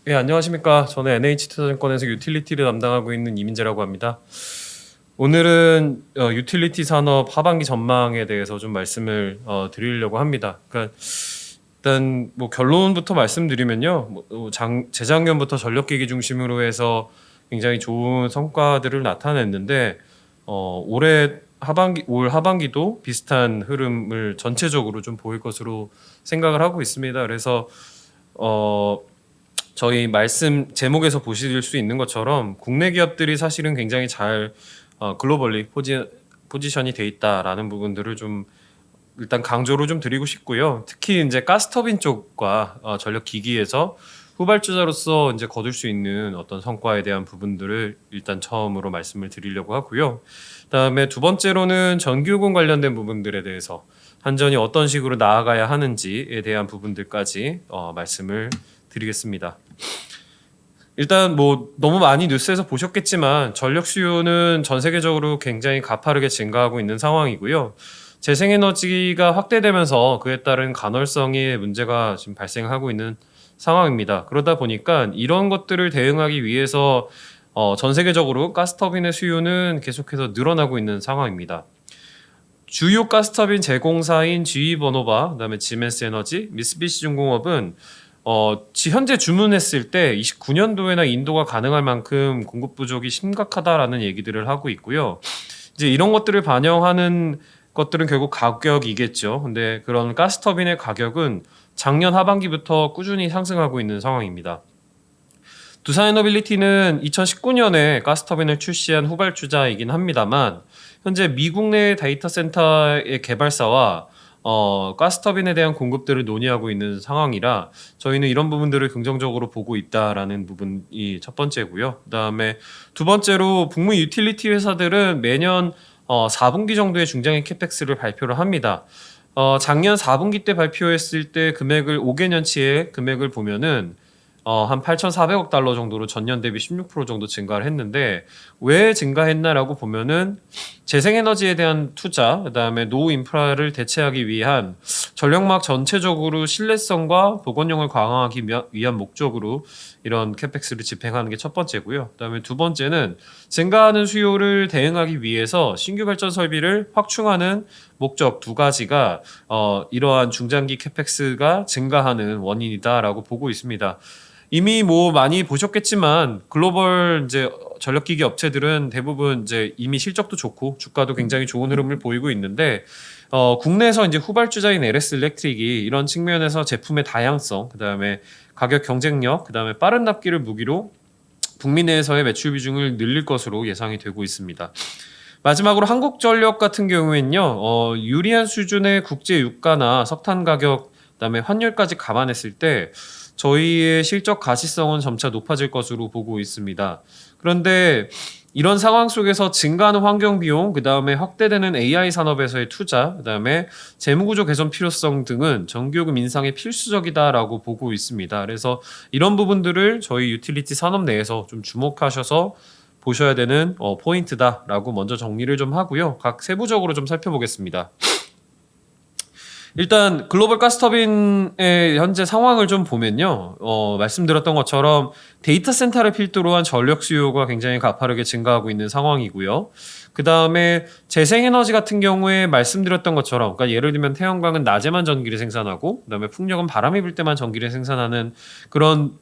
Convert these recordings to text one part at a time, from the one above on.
예, 안녕하십니까. 저는 NH투자증권에서 유틸리티를 담당하고 있는 이민재라고 합니다. 오늘은 유틸리티 산업 하반기 전망에 대해서 좀 말씀을 드리려고 합니다. 그러니까 일단 뭐 결론부터 말씀드리면요. 재작년부터 전력기기 중심으로 해서 굉장히 좋은 성과들을 나타냈는데 올 하반기도 비슷한 흐름을 전체적으로 좀 보일 것으로 생각을 하고 있습니다. 그래서 저희 말씀 제목에서 보실 수 있는 것처럼 국내 기업들이 사실은 굉장히 잘 글로벌리 포지션이 돼 있다라는 부분들을 좀 일단 강조를 좀 드리고 싶고요. 특히 이제 가스터빈 쪽과 전력 기기에서 후발주자로서 이제 거둘 수 있는 어떤 성과에 대한 부분들을 일단 처음으로 말씀을 드리려고 하고요. 그다음에 두 번째로는 전기요금 관련된 부분들에 대해서 한전이 어떤 식으로 나아가야 하는지에 대한 부분들까지 말씀을 드리겠습니다. 일단 뭐 너무 많이 뉴스에서 보셨겠지만 전력 수요는 전 세계적으로 굉장히 가파르게 증가하고 있는 상황이고요. 재생에너지가 확대되면서 그에 따른 간헐성의 문제가 지금 발생하고 있는 상황입니다. 그러다 보니까 이런 것들을 대응하기 위해서 전 세계적으로 가스터빈의 수요는 계속해서 늘어나고 있는 상황입니다. 주요 가스터빈 제공사인 GE 버노바, 그다음에 지멘스 에너지, 미쓰비시 중공업은 현재 주문했을 때 29년도에나 인도가 가능할 만큼 공급 부족이 심각하다라는 얘기들을 하고 있고요. 이제 이런 것들을 반영하는 것들은 결국 가격이겠죠. 근데 그런 가스터빈의 가격은 작년 하반기부터 꾸준히 상승하고 있는 상황입니다. 두산에너빌리티는 2019년에 가스터빈을 출시한 후발주자이긴 합니다만 현재 미국 내 데이터 센터의 개발사와 가스터빈에 대한 공급들을 논의하고 있는 상황이라 저희는 이런 부분들을 긍정적으로 보고 있다라는 부분이 첫 번째고요. 그다음에 두 번째로 북미 유틸리티 회사들은 매년 4분기 정도의 중장기 캐펙스를 발표를 합니다. 작년 4분기 때 발표했을 때 금액을 5개년치의 금액을 보면은 한 8,400억 달러 정도로 전년 대비 16% 정도 증가를 했는데 왜 증가했나라고 보면은 재생에너지에 대한 투자, 그다음에 노후 인프라를 대체하기 위한 전력망 전체적으로 신뢰성과 보건력을 강화하기 위한 목적으로 이런 캐펙스를 집행하는 게 첫 번째고요. 그다음에 두 번째는 증가하는 수요를 대응하기 위해서 신규 발전 설비를 확충하는 목적 두 가지가 이러한 중장기 캐펙스가 증가하는 원인이다라고 보고 있습니다. 이미 뭐 많이 보셨겠지만 글로벌 이제 전력기기 업체들은 대부분 이제 이미 실적도 좋고 주가도 굉장히 좋은 흐름을 보이고 있는데 국내에서 이제 후발주자인 LS 일렉트릭이 이런 측면에서 제품의 다양성, 그다음에 가격 경쟁력, 그다음에 빠른 납기를 무기로 북미 내에서의 매출 비중을 늘릴 것으로 예상이 되고 있습니다. 마지막으로 한국전력 같은 경우에는요, 유리한 수준의 국제 유가나 석탄 가격, 그다음에 환율까지 감안했을 때 저희의 실적 가시성은 점차 높아질 것으로 보고 있습니다. 그런데 이런 상황 속에서 증가하는 환경 비용, 그다음에 확대되는 AI 산업에서의 투자, 그다음에 재무구조 개선 필요성 등은 전기요금 인상에 필수적이다라고 보고 있습니다. 그래서 이런 부분들을 저희 유틸리티 산업 내에서 좀 주목하셔서 보셔야 되는 포인트다라고 먼저 정리를 좀 하고요. 각 세부적으로 좀 살펴보겠습니다. 일단 글로벌 가스터빈의 현재 상황을 좀 보면요. 말씀드렸던 것처럼 데이터 센터를 필두로 한 전력 수요가 굉장히 가파르게 증가하고 있는 상황이고요. 그다음에 재생에너지 같은 경우에 말씀드렸던 것처럼, 그러니까 예를 들면 태양광은 낮에만 전기를 생산하고 그다음에 풍력은 바람이 불 때만 전기를 생산하는 그런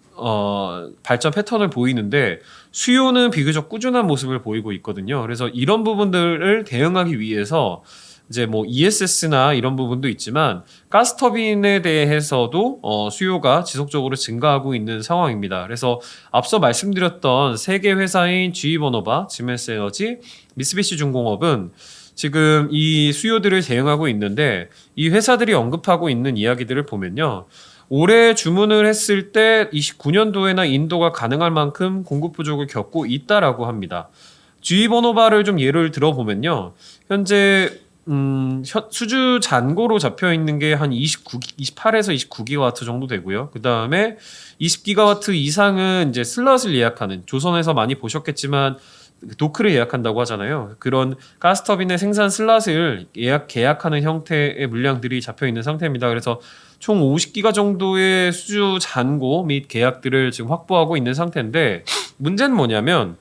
발전 패턴을 보이는데 수요는 비교적 꾸준한 모습을 보이고 있거든요. 그래서 이런 부분들을 대응하기 위해서 이제 뭐 ESS나 이런 부분도 있지만 가스터빈에 대해서도 수요가 지속적으로 증가하고 있는 상황입니다. 그래서 앞서 말씀드렸던 세 개 회사인 GE 버노바, 지멘스 에너지, 미쓰비시 중공업은 지금 이 수요들을 대응하고 있는데 이 회사들이 언급하고 있는 이야기들을 보면요. 올해 주문을 했을 때 29년도에나 인도가 가능할 만큼 공급 부족을 겪고 있다라고 합니다. GE 버노바를 좀 예를 들어보면요. 현재 수주 잔고로 잡혀 있는 게 한 28에서 29기가와트 정도 되고요. 그 다음에 20기가와트 이상은 이제 슬롯을 예약하는, 조선에서 많이 보셨겠지만 도크를 예약한다고 하잖아요. 그런 가스터빈의 생산 슬롯을 계약하는 형태의 물량들이 잡혀 있는 상태입니다. 그래서 총 50기가 정도의 수주 잔고 및 계약들을 지금 확보하고 있는 상태인데, 문제는 뭐냐면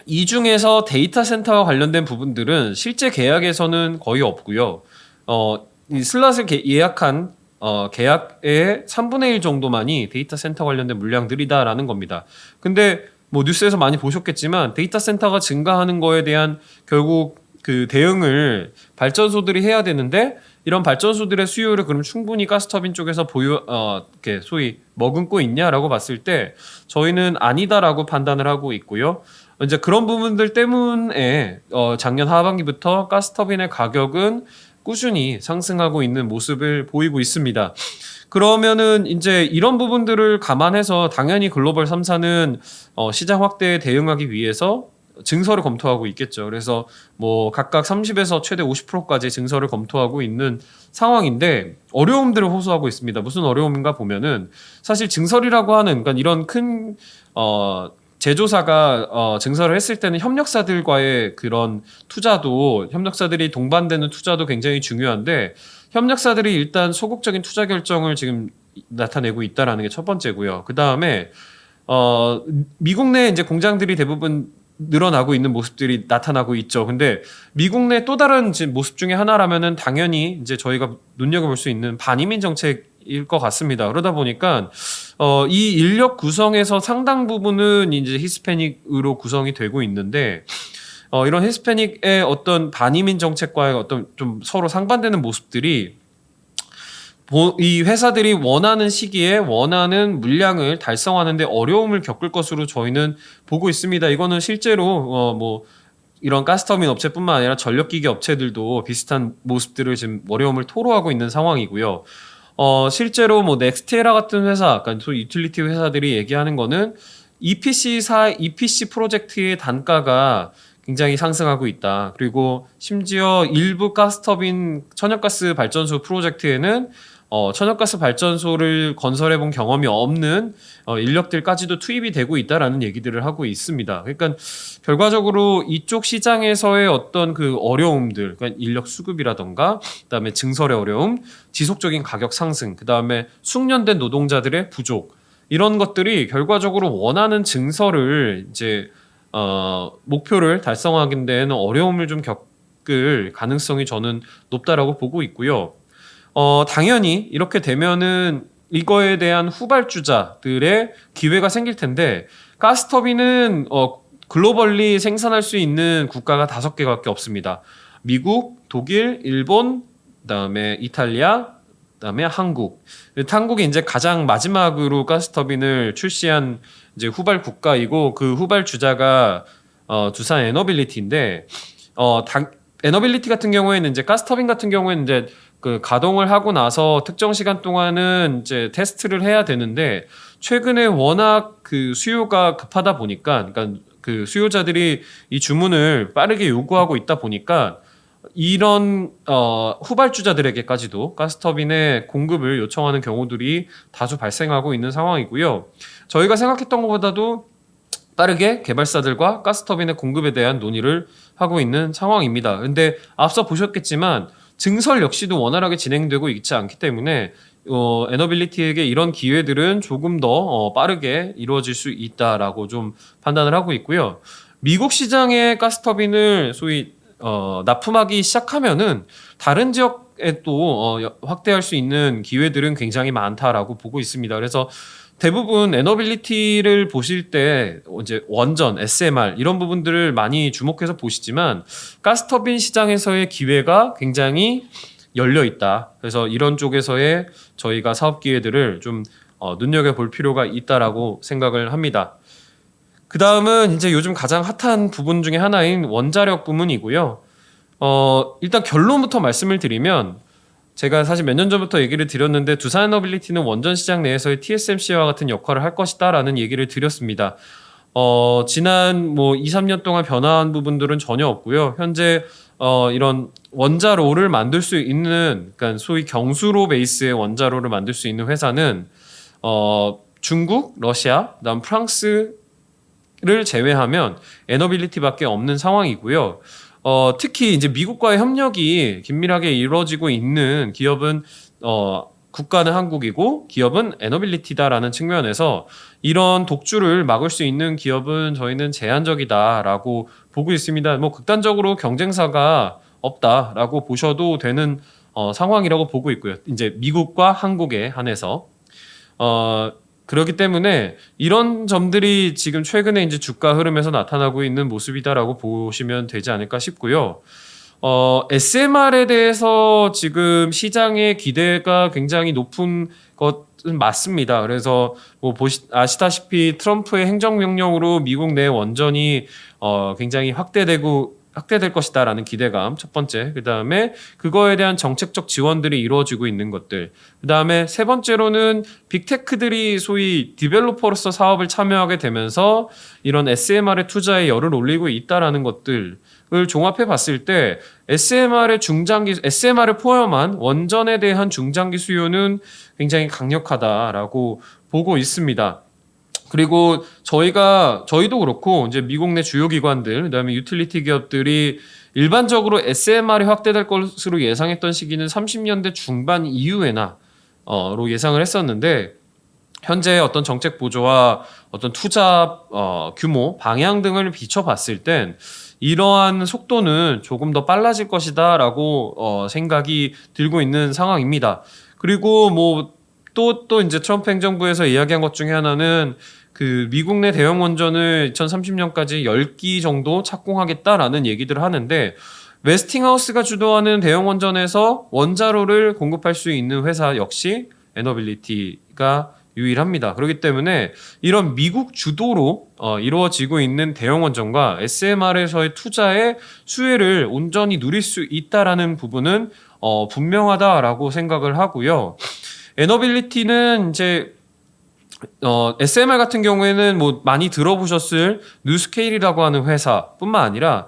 이 중에서 데이터 센터와 관련된 부분들은 실제 계약에서는 거의 없고요. 이 슬롯을 예약한 계약의 3분의 1 정도만이 데이터 센터 관련된 물량들이다라는 겁니다. 근데 뭐 뉴스에서 많이 보셨겠지만 데이터 센터가 증가하는 거에 대한 결국 그 대응을 발전소들이 해야 되는데, 이런 발전소들의 수요를 그럼 충분히 가스터빈 쪽에서 이렇게 소위 머금고 있냐라고 봤을 때 저희는 아니다라고 판단을 하고 있고요. 이제 그런 부분들 때문에 작년 하반기부터 가스터빈의 가격은 꾸준히 상승하고 있는 모습을 보이고 있습니다. 그러면은 이제 이런 부분들을 감안해서 당연히 글로벌 3사는 시장 확대에 대응하기 위해서 증설을 검토하고 있겠죠. 그래서 뭐 각각 30에서 최대 50%까지 증설을 검토하고 있는 상황인데, 어려움들을 호소하고 있습니다. 무슨 어려움인가 보면은, 사실 증설이라고 하는, 그러니까 이런 큰 제조사가 증설을 했을 때는 협력사들과의 그런 투자도, 협력사들이 동반되는 투자도 굉장히 중요한데, 협력사들이 일단 소극적인 투자 결정을 지금 나타내고 있다라는 게 첫 번째고요. 그 다음에 미국 내 이제 공장들이 대부분 늘어나고 있는 모습들이 나타나고 있죠. 근데 미국 내 또 다른 모습 중에 하나라면은 당연히 이제 저희가 눈여겨볼 수 있는 반이민 정책일 것 같습니다. 그러다 보니까 이 인력 구성에서 상당 부분은 이제 히스패닉으로 구성이 되고 있는데, 이런 히스패닉의 어떤 반이민 정책과의 어떤 좀 서로 상반되는 모습들이 이 회사들이 원하는 시기에 원하는 물량을 달성하는데 어려움을 겪을 것으로 저희는 보고 있습니다. 이거는 실제로 뭐 이런 가스터빈 업체뿐만 아니라 전력기기 업체들도 비슷한 모습들을 지금 어려움을 토로하고 있는 상황이고요. 실제로 뭐 넥스테라 같은 회사, 그러니까 소위 유틸리티 회사들이 얘기하는 거는 EPC 프로젝트의 단가가 굉장히 상승하고 있다. 그리고 심지어 일부 가스터빈 천연가스 발전소 프로젝트에는 천연가스 발전소를 건설해 본 경험이 없는 인력들까지도 투입이 되고 있다라는 얘기들을 하고 있습니다. 그러니까 결과적으로 이쪽 시장에서의 어떤 그 어려움들, 그러니까 인력 수급이라던가, 그다음에 증설의 어려움, 지속적인 가격 상승, 그다음에 숙련된 노동자들의 부족, 이런 것들이 결과적으로 원하는 증설을 이제 목표를 달성하기 데에는 어려움을 좀 겪을 가능성이 저는 높다라고 보고 있고요. 당연히 이렇게 되면은 이거에 대한 후발주자들의 기회가 생길 텐데, 가스터빈은 글로벌리 생산할 수 있는 국가가 5개밖에 없습니다. 미국, 독일, 일본, 그다음에 이탈리아, 그다음에 한국. 한국이 이제 가장 마지막으로 가스터빈을 출시한 이제 후발 국가이고, 그 후발 주자가 두산 에너빌리티인데, 에너빌리티 같은 경우에는 이제 가스터빈 같은 경우에는 이제 그 가동을 하고 나서 특정 시간 동안은 이제 테스트를 해야 되는데, 최근에 워낙 그 수요가 급하다 보니까, 그러니까 그 수요자들이 이 주문을 빠르게 요구하고 있다 보니까 이런 후발주자들에게까지도 가스터빈의 공급을 요청하는 경우들이 다수 발생하고 있는 상황이고요. 저희가 생각했던 것보다도 빠르게 개발사들과 가스터빈의 공급에 대한 논의를 하고 있는 상황입니다. 근데 앞서 보셨겠지만 증설 역시도 원활하게 진행되고 있지 않기 때문에 에너빌리티에게 이런 기회들은 조금 더 빠르게 이루어질 수 있다라고 좀 판단을 하고 있고요. 미국 시장의 가스터빈을 소위 납품하기 시작하면은 다른 지역에 또 확대할 수 있는 기회들은 굉장히 많다라고 보고 있습니다. 그래서 대부분 에너빌리티를 보실 때 이제 원전, SMR 이런 부분들을 많이 주목해서 보시지만, 가스터빈 시장에서의 기회가 굉장히 열려 있다. 그래서 이런 쪽에서의 저희가 사업 기회들을 좀 눈여겨볼 필요가 있다라고 생각을 합니다. 그 다음은 이제 요즘 가장 핫한 부분 중에 하나인 원자력 부문이고요. 일단 결론부터 말씀을 드리면, 제가 사실 몇 년 전부터 얘기를 드렸는데 두산 에너빌리티는 원전 시장 내에서의 TSMC와 같은 역할을 할 것이다라는 얘기를 드렸습니다. 지난 뭐 2, 3년 동안 변화한 부분들은 전혀 없고요. 현재 이런 원자로를 만들 수 있는, 그러니까 소위 경수로 베이스의 원자로를 만들 수 있는 회사는 중국, 러시아, 그다음 프랑스, 제외하면 에너빌리티밖에 없는 상황이고요. 특히 이제 미국과의 협력이 긴밀하게 이루어지고 있는 기업은 국가는 한국이고 기업은 에너빌리티다라는 측면에서 이런 독주를 막을 수 있는 기업은 저희는 제한적이다라고 보고 있습니다. 뭐 극단적으로 경쟁사가 없다라고 보셔도 되는 상황이라고 보고 있고요. 이제 미국과 한국에 한해서 그렇기 때문에 이런 점들이 지금 최근에 이제 주가 흐름에서 나타나고 있는 모습이다라고 보시면 되지 않을까 싶고요. SMR에 대해서 지금 시장의 기대가 굉장히 높은 것은 맞습니다. 그래서 뭐 아시다시피 트럼프의 행정명령으로 미국 내 원전이 굉장히 확대될 것이다라는 기대감 첫 번째, 그 다음에 그거에 대한 정책적 지원들이 이루어지고 있는 것들, 그 다음에 세 번째로는 빅테크들이 소위 디벨로퍼로서 사업을 참여하게 되면서 이런 SMR의 투자에 열을 올리고 있다라는 것들을 종합해 봤을 때 SMR을 포함한 원전에 대한 중장기 수요는 굉장히 강력하다라고 보고 있습니다. 그리고 저희도 그렇고 이제 미국 내 주요 기관들, 그다음에 유틸리티 기업들이 일반적으로 SMR이 확대될 것으로 예상했던 시기는 30년대 중반 이후에나 로 예상을 했었는데 현재 어떤 정책 보조와 어떤 투자 규모, 방향 등을 비춰봤을 땐 이러한 속도는 조금 더 빨라질 것이다라고 생각이 들고 있는 상황입니다. 그리고 뭐 또 이제 트럼프 행정부에서 이야기한 것 중에 하나는 그 미국 내 대형 원전을 2030년까지 10기 정도 착공하겠다라는 얘기들을 하는데 웨스팅하우스가 주도하는 대형 원전에서 원자로를 공급할 수 있는 회사 역시 에너빌리티가 유일합니다. 그렇기 때문에 이런 미국 주도로 이루어지고 있는 대형 원전과 SMR에서의 투자의 수혜를 온전히 누릴 수 있다라는 부분은 분명하다라고 생각을 하고요. 에너빌리티는 이제 SMR 같은 경우에는 뭐 많이 들어보셨을 뉴스케일이라고 하는 회사뿐만 아니라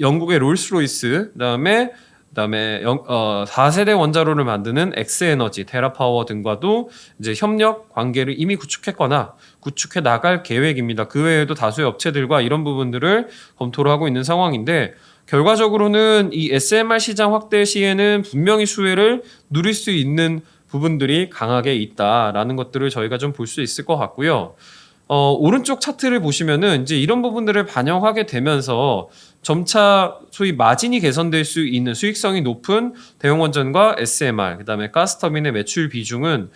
영국의 롤스로이스, 그다음에 4세대 원자로를 만드는 엑스에너지, 테라파워 등과도 이제 협력 관계를 이미 구축해 나갈 계획입니다. 그 외에도 다수의 업체들과 이런 부분들을 검토를 하고 있는 상황인데 결과적으로는 이 SMR 시장 확대 시에는 분명히 수혜를 누릴 수 있는 부분들이 강하게 있다라는 것들을 저희가 좀 볼 수 있을 것 같고요. 오른쪽 차트를 보시면은 이제 이런 부분들을 반영하게 되면서 점차 소위 마진이 개선될 수 있는 수익성이 높은 대형 원전과 SMR, 그다음에 가스터빈의 매출 비중은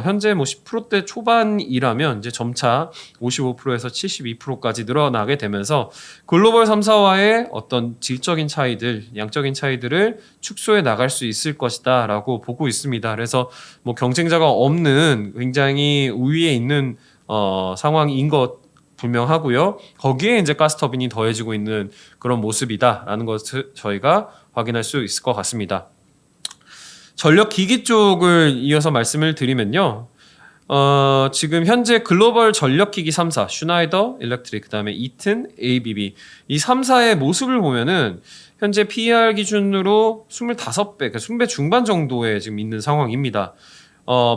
현재 뭐 10%대 초반이라면 이제 점차 55%에서 72%까지 늘어나게 되면서 글로벌 3사와의 어떤 질적인 차이들, 양적인 차이들을 축소해 나갈 수 있을 것이다라고 보고 있습니다. 그래서 뭐 경쟁자가 없는 굉장히 우위에 있는 상황인 것 분명하고요. 거기에 이제 가스터빈이 더해지고 있는 그런 모습이다라는 것을 저희가 확인할 수 있을 것 같습니다. 전력 기기 쪽을 이어서 말씀을 드리면요. 지금 현재 글로벌 전력기기 3사, 슈나이더 일렉트릭, 그다음에 이튼, ABB 이 3사의 모습을 보면은 현재 PER 기준으로 25배, 그러니까 20배 중반 정도에 지금 있는 상황입니다.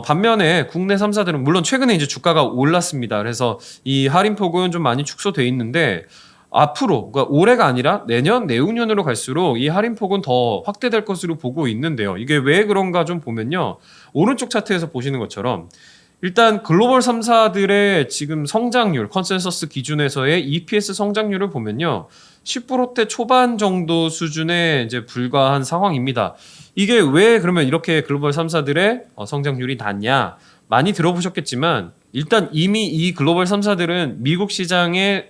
반면에 국내 3사들은 물론 최근에 이제 주가가 올랐습니다. 그래서 이 할인폭은 좀 많이 축소돼 있는데 앞으로, 그러니까 올해가 아니라 내년, 내후년으로 갈수록 이 할인폭은 더 확대될 것으로 보고 있는데요. 이게 왜 그런가 좀 보면요. 오른쪽 차트에서 보시는 것처럼 일단 글로벌 3사들의 지금 성장률, 컨센서스 기준에서의 EPS 성장률을 보면요. 10%대 초반 정도 수준에 이제 불과한 상황입니다. 이게 왜 그러면 이렇게 글로벌 3사들의 성장률이 낮냐? 많이 들어보셨겠지만 일단 이미 이 글로벌 3사들은 미국 시장에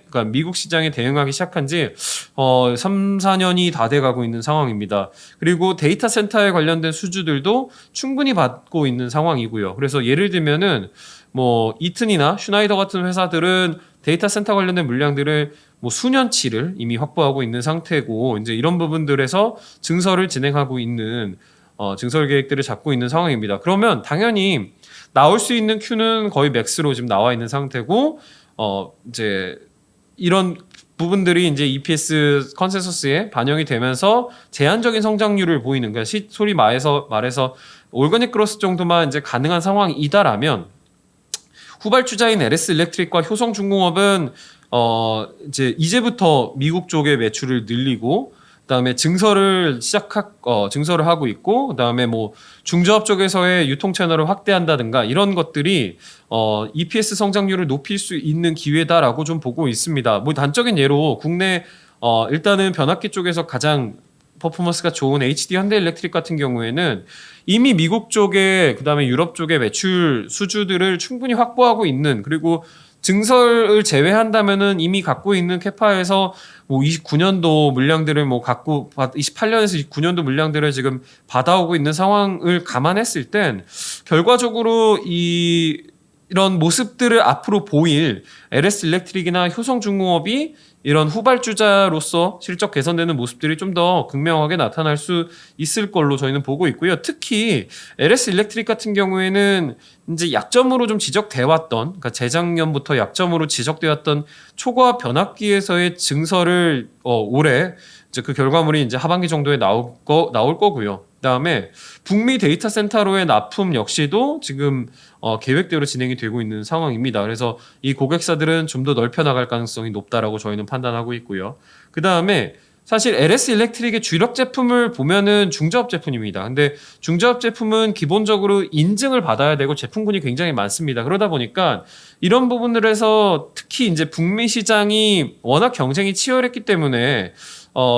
대응하기 시작한 지 3, 4년이 다 돼가고 있는 상황입니다. 그리고 데이터 센터에 관련된 수주들도 충분히 받고 있는 상황이고요. 그래서 예를 들면은 뭐 이튼이나 슈나이더 같은 회사들은 데이터 센터 관련된 물량들을 뭐 수년치를 이미 확보하고 있는 상태고 이제 이런 부분들에서 증설을 진행하고 있는 증설 계획들을 잡고 있는 상황입니다. 그러면 당연히 나올 수 있는 Q는 거의 맥스로 지금 나와 있는 상태고 이제 이런 부분들이 이제 EPS 컨센서스에 반영이 되면서 제한적인 성장률을 보이는 그러니까 소리 말해서 올거닉 그로스 정도만 이제 가능한 상황이다라면 후발주자인 LS 일렉트릭과 효성중공업은 이제 이제부터 미국 쪽의 매출을 늘리고 그다음에 증설을 하고 있고 그다음에 뭐 중저업 쪽에서의 유통 채널을 확대한다든가 이런 것들이 EPS 성장률을 높일 수 있는 기회다라고 좀 보고 있습니다. 뭐 단적인 예로 국내 일단은 변압기 쪽에서 가장 퍼포먼스가 좋은 HD 현대일렉트릭 같은 경우에는 이미 미국 쪽에 그다음에 유럽 쪽의 매출 수주들을 충분히 확보하고 있는, 그리고 증설을 제외한다면은 이미 갖고 있는 캐파에서 뭐 29년도 물량들을 28년에서 29년도 물량들을 지금 받아오고 있는 상황을 감안했을 땐 결과적으로 이런 모습들을 앞으로 보일 LS 일렉트릭이나 효성중공업이 이런 후발주자로서 실적 개선되는 모습들이 좀 더 극명하게 나타날 수 있을 걸로 저희는 보고 있고요. 특히 LS 일렉트릭 같은 경우에는 이제 약점으로 좀 지적돼 왔던, 그러니까 재작년부터 약점으로 지적돼 왔던 초고압 변압기에서의 증설을 올해 이제 그 결과물이 이제 하반기 정도에 나올 거고요. 그다음에 북미 데이터 센터로의 납품 역시도 지금 계획대로 진행이 되고 있는 상황입니다. 그래서 이 고객사들은 좀 더 넓혀 나갈 가능성이 높다라고 저희는 판단하고 있고요. 그다음에 사실 LS 일렉트릭의 주력 제품을 보면은 중저업 제품입니다. 근데 중저업 제품은 기본적으로 인증을 받아야 되고 제품군이 굉장히 많습니다. 그러다 보니까 이런 부분들에서 특히 이제 북미 시장이 워낙 경쟁이 치열했기 때문에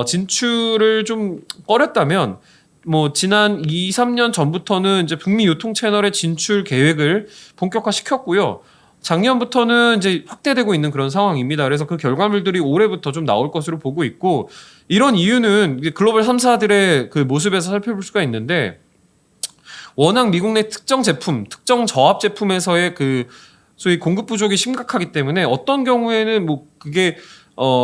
진출을 좀 꺼렸다면, 뭐 지난 2, 3년 전부터는 이제 북미 유통 채널의 진출 계획을 본격화시켰고요. 작년부터는 이제 확대되고 있는 그런 상황입니다. 그래서 그 결과물들이 올해부터 좀 나올 것으로 보고 있고, 이런 이유는 글로벌 3사들의 그 모습에서 살펴볼 수가 있는데, 워낙 미국 내 특정 제품, 특정 저압 제품에서의 그 소위 공급 부족이 심각하기 때문에 어떤 경우에는 뭐 그게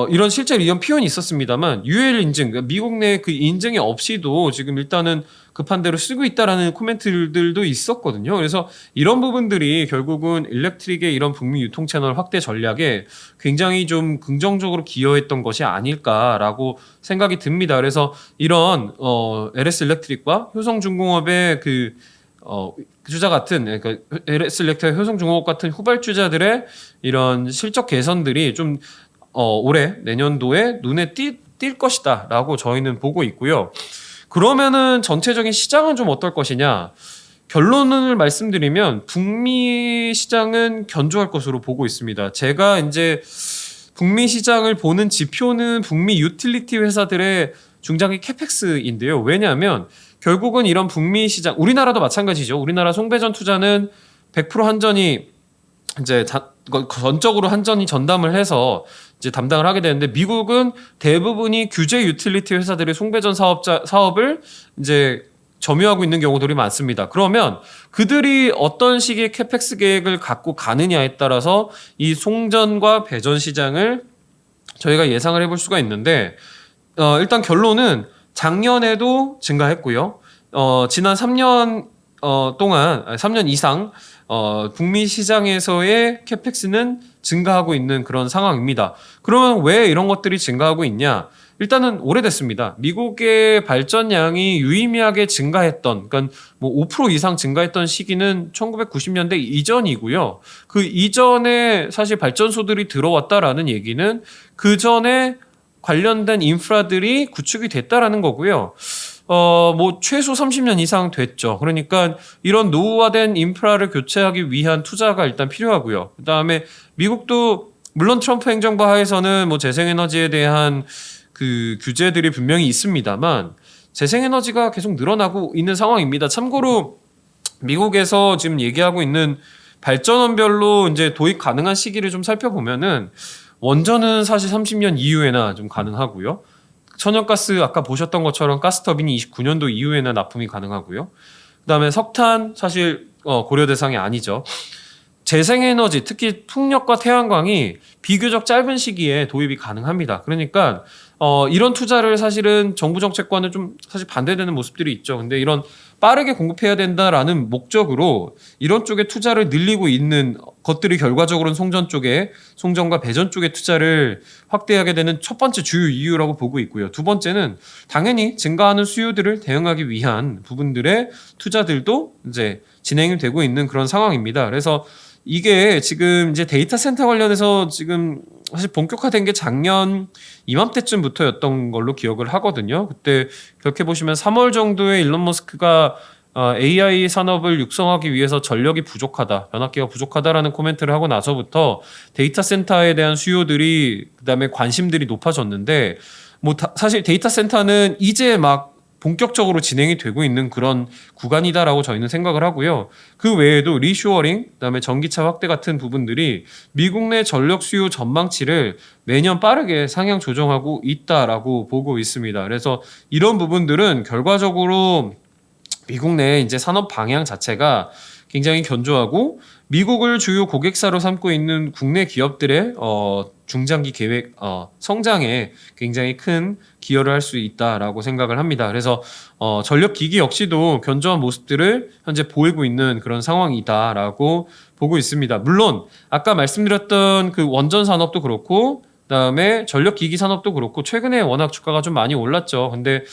이런 실제로 이런 표현이 있었습니다만 UL 인증, 그러니까 미국 내 그 인증이 없이도 지금 일단은 급한 대로 쓰고 있다라는 코멘트들도 있었거든요. 그래서 이런 부분들이 결국은 일렉트릭의 이런 북미 유통 채널 확대 전략에 굉장히 좀 긍정적으로 기여했던 것이 아닐까라고 생각이 듭니다. 그래서 이런 LS 일렉트릭과 효성중공업의 그 주자 같은, 그러니까 LS 일렉트릭, 효성중공업 같은 후발주자들의 이런 실적 개선들이 좀 올해 내년도에 눈에 띌 것이다라고 저희는 보고 있고요. 그러면은 전체적인 시장은 좀 어떨 것이냐? 결론을 말씀드리면 북미 시장은 견조할 것으로 보고 있습니다. 제가 이제 북미 시장을 보는 지표는 북미 유틸리티 회사들의 중장기 캐펙스인데요. 왜냐하면 결국은 이런 북미 시장, 우리나라도 마찬가지죠. 우리나라 송배전 투자는 100% 한전이 이제 전적으로 한전이 전담을 해서 이제 담당을 하게 되는데, 미국은 대부분이 규제 유틸리티 회사들의 송배전 사업을 이제 점유하고 있는 경우들이 많습니다. 그러면 그들이 어떤 식의 캐펙스 계획을 갖고 가느냐에 따라서 이 송전과 배전 시장을 저희가 예상을 해볼 수가 있는데, 일단 결론은 작년에도 증가했고요. 지난 3년 동안, 3년 이상 북미 시장에서의 캐펙스는 증가하고 있는 그런 상황입니다. 그러면 왜 이런 것들이 증가하고 있냐? 일단은 오래됐습니다. 미국의 발전량이 유의미하게 증가했던, 그러니까 뭐 5% 이상 증가했던 시기는 1990년대 이전이고요. 그 이전에 사실 발전소들이 들어왔다라는 얘기는 그 전에 관련된 인프라들이 구축이 됐다라는 거고요. 뭐 최소 30년 이상 됐죠. 그러니까 이런 노후화된 인프라를 교체하기 위한 투자가 일단 필요하고요. 그다음에 미국도 물론 트럼프 행정부 하에서는 뭐 재생에너지에 대한 그 규제들이 분명히 있습니다만 재생에너지가 계속 늘어나고 있는 상황입니다. 참고로 미국에서 지금 얘기하고 있는 발전원별로 이제 도입 가능한 시기를 좀 살펴보면은, 원전은 사실 30년 이후에나 좀 가능하고요. 천연가스 아까 보셨던 것처럼 가스터빈이 29년도 이후에나 납품이 가능하고요. 그다음에 석탄 사실 고려 대상이 아니죠. 재생에너지, 특히 풍력과 태양광이 비교적 짧은 시기에 도입이 가능합니다. 그러니까 이런 투자를 사실은 정부 정책과는 좀 사실 반대되는 모습들이 있죠. 근데 이런 빠르게 공급해야 된다라는 목적으로 이런 쪽에 투자를 늘리고 있는 것들이 결과적으로는 송전과 배전 쪽에 투자를 확대하게 되는 첫 번째 주요 이유라고 보고 있고요. 두 번째는 당연히 증가하는 수요들을 대응하기 위한 부분들의 투자들도 이제 진행이 되고 있는 그런 상황입니다. 그래서 이게 지금 이제 데이터 센터 관련해서 지금 사실 본격화된 게 작년 이맘때쯤부터였던 걸로 기억을 하거든요. 그때 그렇게 보시면 3월 정도에 일론 머스크가 AI 산업을 육성하기 위해서 전력이 부족하다, 변압기가 부족하다라는 코멘트를 하고 나서부터 데이터 센터에 대한 수요들이 그다음에 관심들이 높아졌는데 뭐 사실 데이터 센터는 이제 막 본격적으로 진행이 되고 있는 그런 구간이다라고 저희는 생각을 하고요. 그 외에도 리쇼어링, 그다음에 전기차 확대 같은 부분들이 미국 내 전력 수요 전망치를 매년 빠르게 상향 조정하고 있다라고 보고 있습니다. 그래서 이런 부분들은 결과적으로 미국 내 이제 산업 방향 자체가 굉장히 견조하고 미국을 주요 고객사로 삼고 있는 국내 기업들의 중장기 계획 성장에 굉장히 큰 기여를 할 수 있다라고 생각을 합니다. 그래서 전력 기기 역시도 견조한 모습들을 현재 보이고 있는 그런 상황이다라고 보고 있습니다. 물론 아까 말씀드렸던 그 원전 산업도 그렇고 그다음에 전력 기기 산업도 그렇고 최근에 워낙 주가가 좀 많이 올랐죠. 근데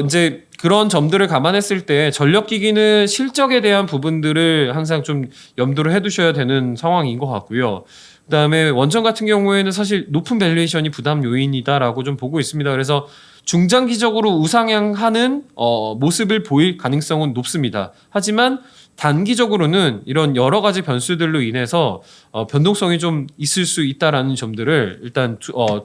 이제 그런 점들을 감안했을 때 전력기기는 실적에 대한 부분들을 항상 좀 염두를 해두셔야 되는 상황인 것 같고요. 그다음에 원전 같은 경우에는 사실 높은 밸류에이션이 부담 요인이다라고 좀 보고 있습니다. 그래서 중장기적으로 우상향하는 모습을 보일 가능성은 높습니다. 하지만 단기적으로는 이런 여러 가지 변수들로 인해서 변동성이 좀 있을 수 있다라는 점들을 일단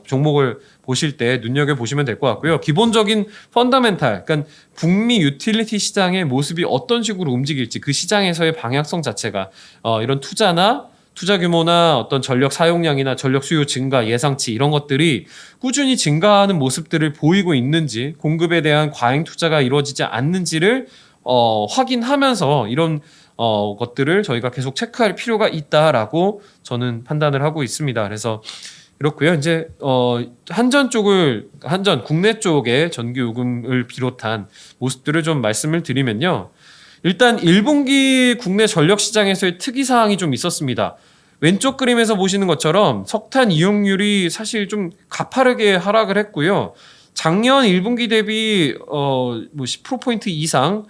종목을 보실 때 눈여겨 보시면 될 것 같고요. 기본적인 펀더멘탈, 그러니까 북미 유틸리티 시장의 모습이 어떤 식으로 움직일지 그 시장에서의 방향성 자체가 이런 투자 규모나 어떤 전력 사용량이나 전력 수요 증가 예상치 이런 것들이 꾸준히 증가하는 모습들을 보이고 있는지 공급에 대한 과잉 투자가 이루어지지 않는지를 확인하면서 이런 것들을 저희가 계속 체크할 필요가 있다라고 저는 판단을 하고 있습니다. 그래서 그렇고요. 이제 한전 국내 쪽의 전기 요금을 비롯한 모습들을 좀 말씀을 드리면요. 일단 1분기 국내 전력 시장에서의 특이 사항이 좀 있었습니다. 왼쪽 그림에서 보시는 것처럼 석탄 이용률이 사실 좀 가파르게 하락을 했고요. 작년 1분기 대비 뭐 10%포인트 이상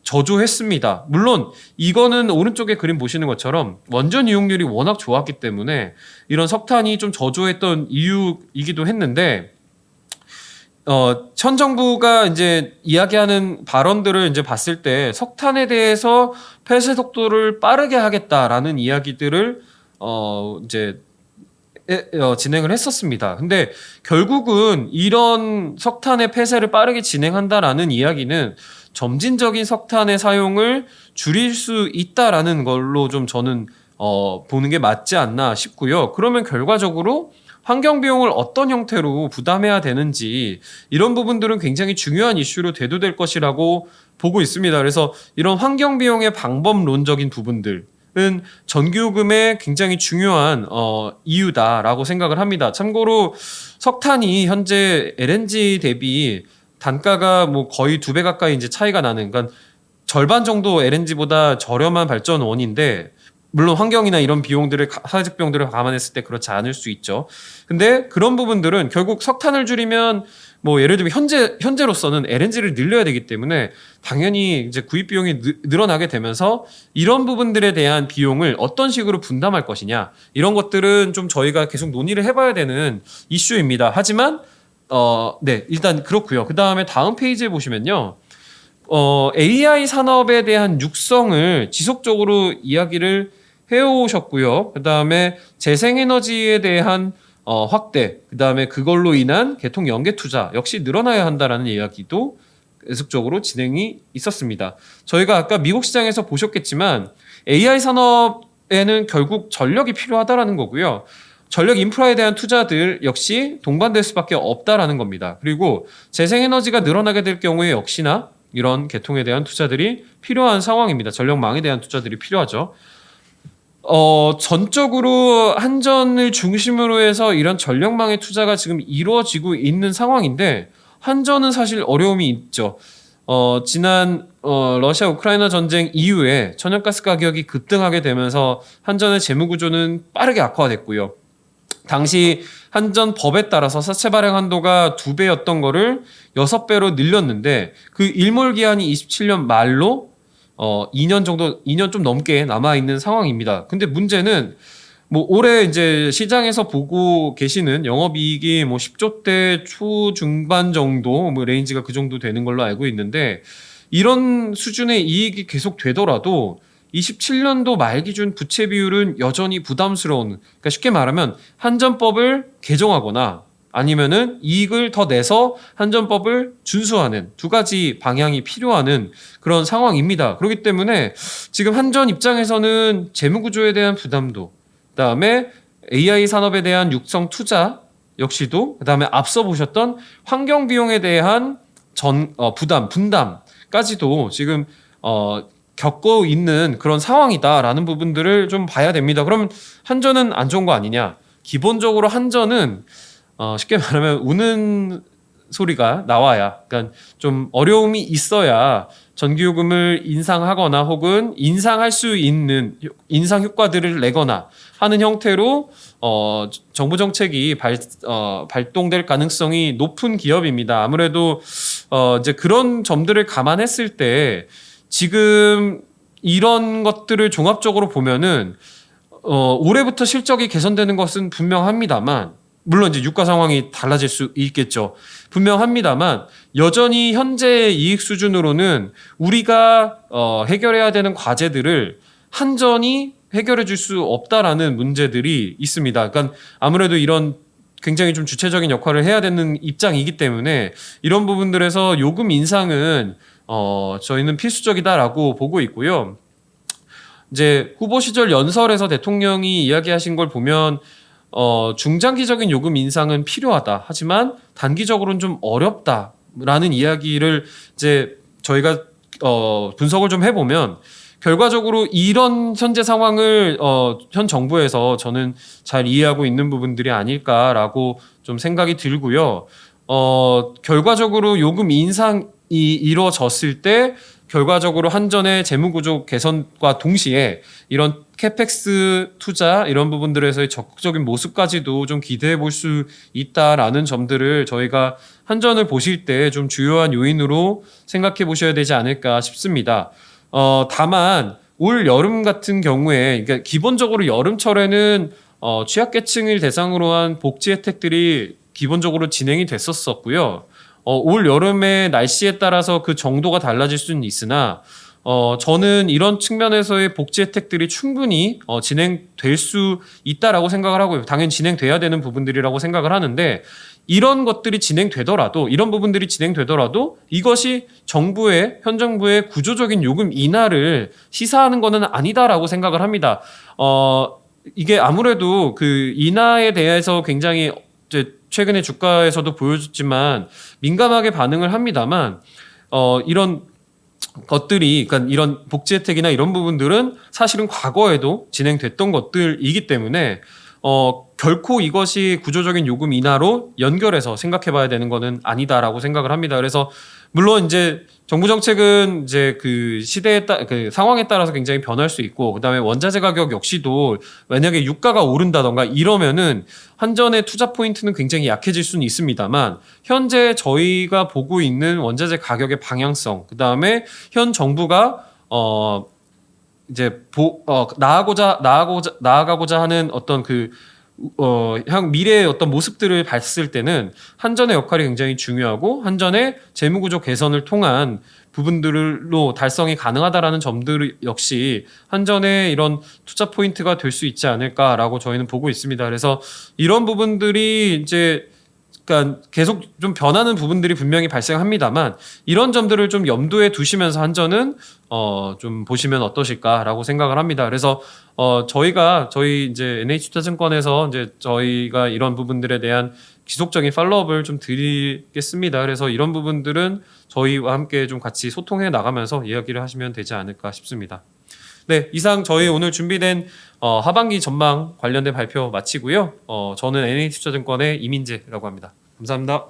저조했습니다. 물론 이거는 오른쪽에 그림 보시는 것처럼 원전 이용률이 워낙 좋았기 때문에 이런 석탄이 좀 저조했던 이유이기도 했는데 현 정부가 이제 이야기하는 발언들을 이제 봤을 때 석탄에 대해서 폐쇄 속도를 빠르게 하겠다라는 이야기들을 이제 진행을 했었습니다. 근데 결국은 이런 석탄의 폐쇄를 빠르게 진행한다라는 이야기는 점진적인 석탄의 사용을 줄일 수 있다라는 걸로 좀 저는 보는 게 맞지 않나 싶고요. 그러면 결과적으로 환경 비용을 어떤 형태로 부담해야 되는지 이런 부분들은 굉장히 중요한 이슈로 대두될 것이라고 보고 있습니다. 그래서 이런 환경 비용의 방법론적인 부분들은 전기요금의 굉장히 중요한 이유다라고 생각을 합니다. 참고로 석탄이 현재 LNG 대비 단가가 뭐 거의 2배 가까이 이제 차이가 나는, 그러니까 절반 정도 LNG보다 저렴한 발전원인데 물론 환경이나 이런 비용들을 사회적 비용들을 감안했을 때 그렇지 않을 수 있죠. 근데 그런 부분들은 결국 석탄을 줄이면 뭐 예를 들면 현재로서는 LNG를 늘려야 되기 때문에 당연히 이제 구입 비용이 늘어나게 되면서 이런 부분들에 대한 비용을 어떤 식으로 분담할 것이냐 이런 것들은 좀 저희가 계속 논의를 해봐야 되는 이슈입니다. 하지만 네, 일단 그렇고요. 그 다음에 다음 페이지에 보시면요. AI 산업에 대한 육성을 지속적으로 이야기를 해오셨고요. 그 다음에 재생에너지에 대한 확대, 그 다음에 그걸로 인한 개통 연계 투자 역시 늘어나야 한다라는 이야기도 계속적으로 진행이 있었습니다. 저희가 아까 미국 시장에서 보셨겠지만 AI 산업에는 결국 전력이 필요하다라는 거고요. 전력 인프라에 대한 투자들 역시 동반될 수밖에 없다라는 겁니다. 그리고 재생에너지가 늘어나게 될 경우에 역시나 이런 개통에 대한 투자들이 필요한 상황입니다. 전력망에 대한 투자들이 필요하죠. 전적으로 한전을 중심으로 해서 이런 전력망의 투자가 지금 이루어지고 있는 상황인데 한전은 사실 어려움이 있죠. 지난 러시아 우크라이나 전쟁 이후에 천연가스 가격이 급등하게 되면서 한전의 재무 구조는 빠르게 악화됐고요. 당시 한전 법에 따라서 사채 발행 한도가 2배였던 거를 6배로 늘렸는데 그 일몰 기한이 27년 말로 2년 정도, 2년 좀 넘게 남아 있는 상황입니다. 근데 문제는 뭐 올해 이제 시장에서 보고 계시는 영업이익이 뭐 10조대 초중반 정도 뭐 레인지가 그 정도 되는 걸로 알고 있는데, 이런 수준의 이익이 계속 되더라도 27년도 말 기준 부채 비율은 여전히 부담스러운, 그러니까 쉽게 말하면 한전법을 개정하거나 아니면은 이익을 더 내서 한전법을 준수하는 두 가지 방향이 필요한 그런 상황입니다. 그렇기 때문에 지금 한전 입장에서는 재무구조에 대한 부담도, 그다음에 AI 산업에 대한 육성 투자 역시도, 그다음에 앞서 보셨던 환경 비용에 대한 분담까지도 지금 겪고 있는 그런 상황이다라는 부분들을 좀 봐야 됩니다. 그러면 한전은 안 좋은 거 아니냐? 기본적으로 한전은 쉽게 말하면 우는 소리가 나와야, 그러니까 좀 어려움이 있어야 전기요금을 인상하거나 혹은 인상할 수 있는 인상 효과들을 내거나 하는 형태로 정부 정책이 발동될 가능성이 높은 기업입니다. 아무래도 이제 그런 점들을 감안했을 때 지금 이런 것들을 종합적으로 보면은 올해부터 실적이 개선되는 것은 분명합니다만, 물론 이제 유가 상황이 달라질 수 있겠죠. 분명합니다만 여전히 현재 이익 수준으로는 우리가 해결해야 되는 과제들을 한전이 해결해 줄 수 없다라는 문제들이 있습니다. 그러니까 아무래도 이런 굉장히 좀 주체적인 역할을 해야 되는 입장이기 때문에 이런 부분들에서 요금 인상은 저희는 필수적이다라고 보고 있고요. 이제 후보 시절 연설에서 대통령이 이야기하신 걸 보면 중장기적인 요금 인상은 필요하다. 하지만 단기적으로는 좀 어렵다라는 이야기를 이제 저희가 분석을 좀 해보면 결과적으로 이런 현재 상황을 현 정부에서 저는 잘 이해하고 있는 부분들이 아닐까라고 좀 생각이 들고요. 결과적으로 요금 인상이 이루어졌을 때 결과적으로 한전의 재무구조 개선과 동시에 이런 캐펙스 투자 이런 부분들에서의 적극적인 모습까지도 좀 기대해 볼 수 있다라는 점들을 저희가 한전을 보실 때 좀 주요한 요인으로 생각해 보셔야 되지 않을까 싶습니다. 다만 올 여름 같은 경우에, 그러니까 기본적으로 여름철에는 취약계층을 대상으로 한 복지 혜택들이 기본적으로 진행이 됐었고요. 올 여름의 날씨에 따라서 그 정도가 달라질 수는 있으나 저는 이런 측면에서의 복지 혜택들이 충분히 진행될 수 있다라고 생각을 하고요. 당연히 진행돼야 되는 부분들이라고 생각을 하는데, 이런 것들이 진행되더라도, 이런 부분들이 진행되더라도 이것이 현 정부의 구조적인 요금 인하를 시사하는 것은 아니다라고 생각을 합니다. 이게 아무래도 그 인하에 대해서 굉장히 이제 최근에 주가에서도 보여줬지만 민감하게 반응을 합니다만, 이런 것들이, 그러니까 이런 복지 혜택이나 이런 부분들은 사실은 과거에도 진행됐던 것들이기 때문에 결코 이것이 구조적인 요금 인하로 연결해서 생각해 봐야 되는 것은 아니다라고 생각을 합니다. 그래서 물론 이제 정부 정책은 이제 그 그 상황에 따라서 굉장히 변할 수 있고, 그다음에 원자재 가격 역시도 만약에 유가가 오른다던가 이러면은 한전의 투자 포인트는 굉장히 약해질 수는 있습니다만, 현재 저희가 보고 있는 원자재 가격의 방향성, 그다음에 현 정부가 이제 나아가고자 하는 어떤 미래의 어떤 모습들을 봤을 때는 한전의 역할이 굉장히 중요하고, 한전의 재무구조 개선을 통한 부분들로 달성이 가능하다라는 점들 역시 한전의 이런 투자 포인트가 될 수 있지 않을까라고 저희는 보고 있습니다. 그래서 이런 부분들이 이제 그러니까 계속 좀 변하는 부분들이 분명히 발생합니다만, 이런 점들을 좀 염두에 두시면서 한전은 좀 보시면 어떠실까라고 생각을 합니다. 그래서 저희 이제 NH투자증권에서 이제 저희가 이런 부분들에 대한 지속적인 팔로업을 좀 드리겠습니다. 그래서 이런 부분들은 저희와 함께 좀 같이 소통해 나가면서 이야기를 하시면 되지 않을까 싶습니다. 네, 이상 저희 오늘 준비된 하반기 전망 관련된 발표 마치고요. 저는 NH투자증권의 이민재라고 합니다. 감사합니다.